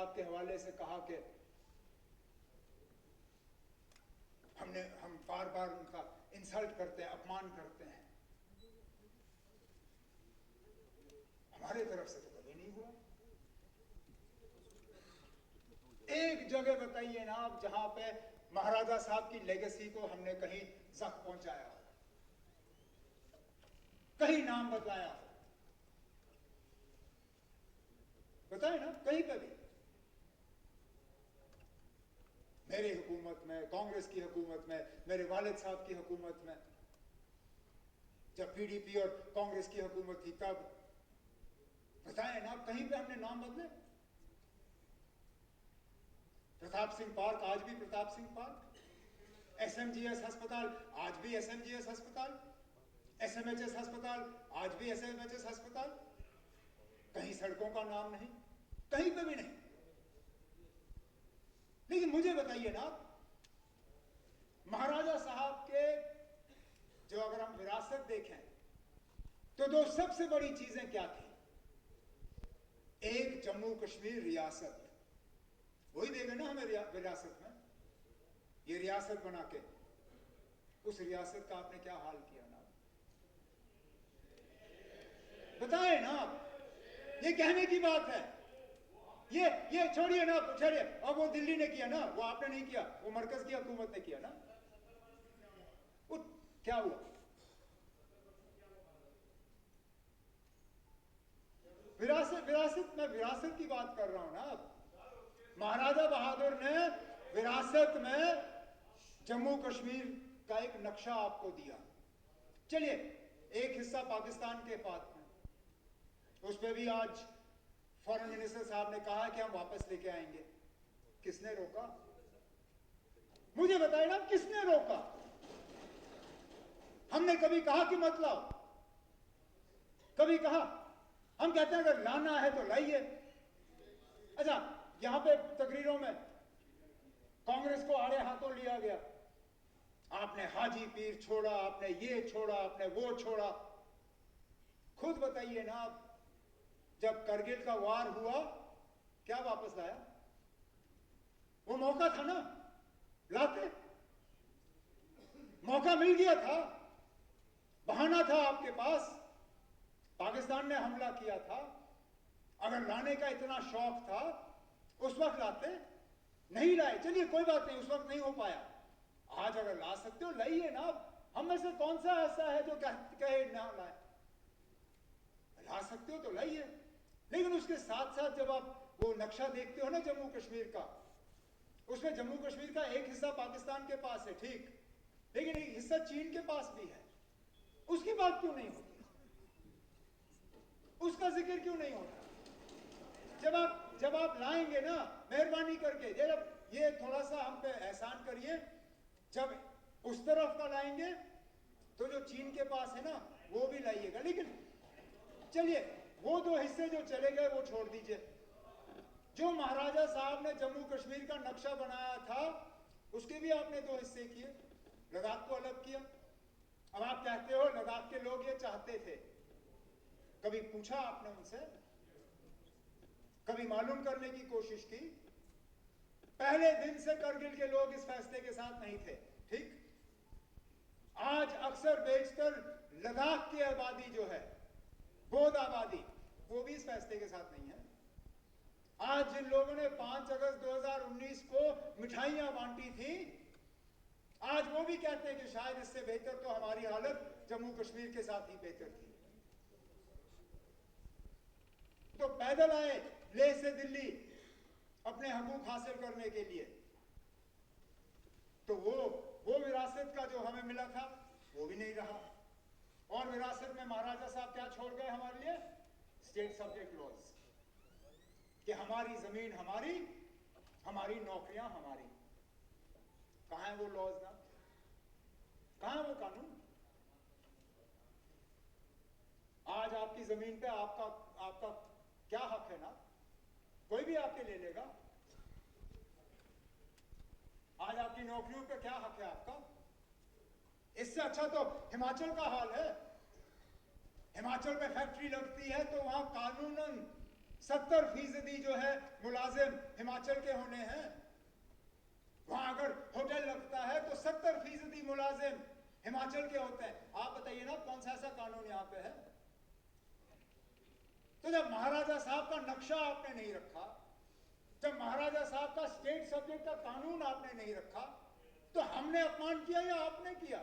साहब के हवाले से कहा कि हम बार बार उनका इंसल्ट करते हैं, अपमान करते हैं। हमारे तरफ से तो कभी नहीं हुआ। एक जगह बताइए ना आप जहां पे महाराजा साहब की लेगेसी को हमने कहीं जख्म पहुंचाया हो, कहीं नाम बदलाया हो, बताए ना कहीं पे भी। मेरी हुकूमत में, कांग्रेस की हुकूमत में, मेरे वालिद साहब की हुकूमत में, जब पीडीपी और कांग्रेस की हुकूमत थी तब, बताए ना कहीं पे हमने नाम बदले? प्रताप सिंह पार्क आज भी प्रताप सिंह पार्क, एसएमजीएस अस्पताल आज भी एसएमजीएस अस्पताल, एसएमएचएस अस्पताल आज भी एसएमएचएस अस्पताल। कहीं सड़कों का नाम नहीं, कहीं पे भी नहीं। लेकिन मुझे बताइए ना, महाराजा साहब के जो अगर हम विरासत देखें तो दो सबसे बड़ी चीजें क्या थी? एक जम्मू कश्मीर रियासत, वही देगा ना हमें विरासत में, ये रियासत बना के। उस रियासत का आपने क्या हाल किया ना, बताएं ना आप। ये कहने की बात है, ये छोड़िए ना, छोड़िए। अब वो दिल्ली ने किया ना, वो आपने नहीं किया, वो मरकज की हुकूमत ने किया ना। वो क्या हुआ? विरासत मैं विरासत की बात कर रहा हूं ना। अब महाराजा बहादुर ने विरासत में जम्मू कश्मीर का एक नक्शा आपको दिया। चलिए, एक हिस्सा पाकिस्तान के पास में, उस पर भी आज फॉरेन मिनिस्टर साहब ने कहा कि हम वापस लेके आएंगे। किसने रोका? मुझे बताइए ना, किसने रोका? हमने कभी कहा कि मत लाओ? कभी कहा? हम कहते हैं अगर लाना है तो लाइए। अच्छा, यहां पे तकरीरों में कांग्रेस को आड़े हाथों लिया गया, आपने हाजी पीर छोड़ा, आपने ये छोड़ा, आपने वो छोड़ा। खुद बताइए ना आप, जब करगिल का वार हुआ क्या वापस लाया? वो मौका था ना, लाते। मौका मिल गया था, बहाना था आपके पास। पाकिस्तान ने हमला किया था, अगर लाने का इतना शौक था उस वक्त लाते। नहीं लाए, चलिए कोई बात नहीं, उस वक्त नहीं हो पाया। आज अगर ला सकते हो लाइए ना। हम में से कौन सा ऐसा है जो कहे ना लाए? ला सकते हो तो लाइए। लेकिन उसके साथ साथ जब आप वो नक्शा देखते हो ना जम्मू कश्मीर का, उसमें जम्मू कश्मीर का एक हिस्सा पाकिस्तान के पास है, ठीक, लेकिन एक हिस्सा चीन के पास भी है। उसकी बात क्यों नहीं होती? उसका जिक्र क्यों नहीं होता? जब आप लाएंगे ना, मेहरबानी करके जब ये थोड़ा सा हम पे एहसान करिए, जब उस तरफ का लाएंगे तो जो चीन के पास है ना वो भी लाइएगा। लेकिन चलिए, वो दो हिस्से जो चले गए वो छोड़ दीजिए। जो महाराजा साहब ने जम्मू कश्मीर का नक्शा बनाया था उसके भी आपने दो हिस्से किए, लद्दाख को अलग किया। अब आप कहते हो लद्दाख के लोग ये चाहते थे, कभी पूछा आपने उनसे? कभी मालूम करने की कोशिश की? पहले दिन से करगिल के लोग इस फैसले के साथ नहीं थे, ठीक। आज अक्सर बेशतर लद्दाख की आबादी जो है, बौद्ध आबादी, वो भी इस फैसले के साथ नहीं है। आज जिन लोगों ने 5 अगस्त 2019 को मिठाइयां बांटी थी, आज वो भी कहते हैं कि शायद इससे बेहतर तो हमारी हालत जम्मू कश्मीर के साथ ही बेहतर थी। तो पैदल आए लेह से दिल्ली अपने हकूक हासिल करने के लिए, तो वो विरासत का जो हमें मिला था वो भी नहीं रहा। और विरासत में महाराजा साहब क्या छोड़ गए हमारे लिए? स्टेट सब्जेक्ट लॉज, कि हमारी जमीन हमारी, हमारी नौकरियां हमारी। कहां है वो लॉज ना? कहां है वो कानून? आज आपकी जमीन पे आपका क्या हक है ना? कोई भी आके ले लेगा। आज आपकी नौकरियों पे क्या हक है आपका? इससे अच्छा तो हिमाचल का हाल है। हिमाचल में फैक्ट्री लगती है तो वहां कानूनन 70% जो है मुलाजिम हिमाचल के होने हैं। वहां अगर होटल लगता है तो 70% मुलाजिम हिमाचल के होते हैं। आप बताइए ना कौन सा ऐसा कानून यहां पे है? तो जब महाराजा साहब का नक्शा आपने नहीं रखा, जब महाराजा साहब का स्टेट सब्जेक्ट का कानून आपने नहीं रखा, तो हमने अपमान किया या आपने किया?